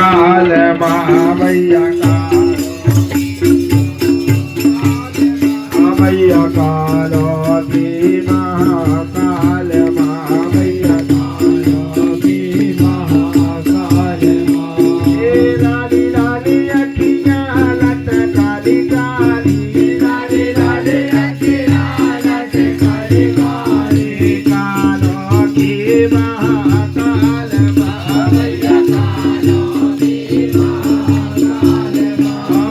काल मैया मैया कालो की महाकाल मैया कालो की महाकाल लाली लाली अखियाँ लट काली काली लाली लाली अखियाँ लट काली काली कालो की महाकाल मैया कालो की महाकाल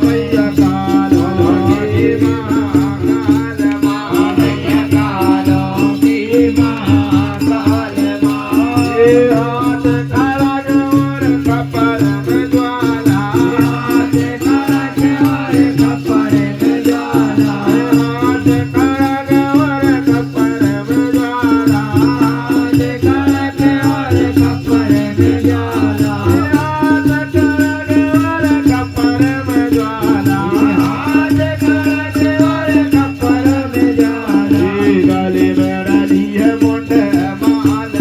मैया कालो की महाकाल मैया कालो की महाकाल हाथ खड़ा और कपर में ज्वाला हाथ खड़ा और कपर में ज्वाला हाथ खड़ा और कपर में ज्वाला हाथ खड़ा और कपर में ज्वाला हाथ खड़ा और कपर में ज्वाला हाथ खड़ा और कपर में ज्वाला गले में डाली है मुंडे माल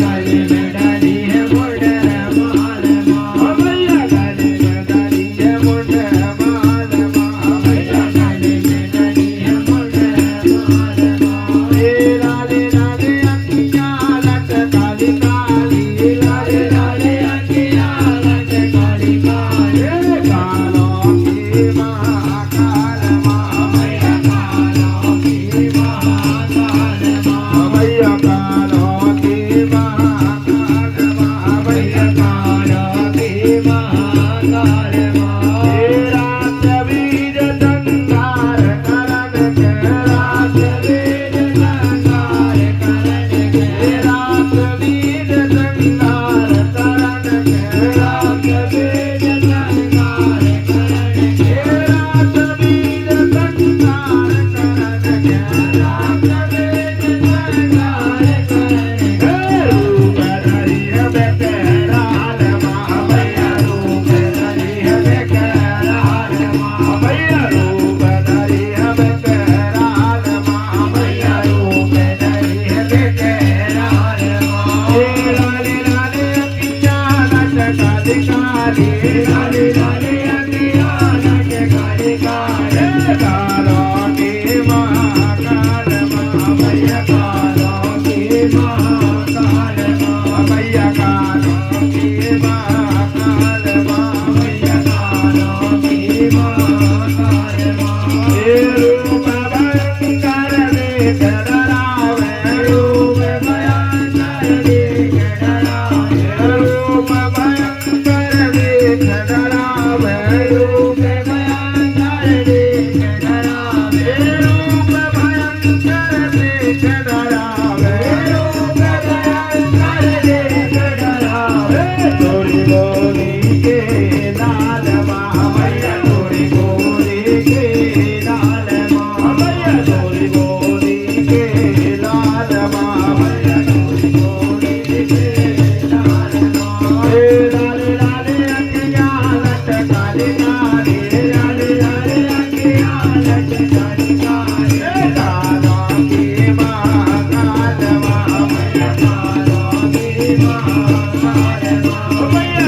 गले में डाली है मुंडे माल मैया गले में डाली है मुंडे माल मैया गले में डाली है मुंडे माल लाले लाले अखियाँ लट काली काली लाले लाले अखियाँ लट काली काली कालो की महाकाल मैया कालो की महाकाल मैया कालो की महाकाल मैया कालो की महाकाल रात वीर संगार करन के रात वीर संगार करन के रात वीर संगार करन के रात वीर संगार करन के रात वीर संगार करन के रात वीर संगार करन के रूप धरी है बेकरार मैया रूप धरी है बेकरार मैया रूप धरी है बेकरार मैया रूप धरी है बेकरार लाली लाली अखियाँ लट काली काली लाली लाली अखियाँ लट काली काली कालो की महाकाल मैया कालो की महाकाल मैया कालो की महाकाल मैया कालो की महाकाल रूप भयंकर देख डरावे रूप भयंकर देख डरावे रूप भयंकर देख डरावे रूप भयंकर देख डरावे रूप भयंकर देख डरावे रूप भयंकर देख डरावे तोरी गोरी के लाल मैया तोरी गोरी के लाल मैया तोरी गोरी के लाल मैया तोरी गोरी के लाल लाले लाले अखियाँ लट काली काली लाले लाले अखियाँ लट काली काली कालो की महाकाल मैया कालो की महाकाल मैया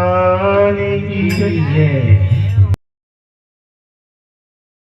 ભગવાન કી જય.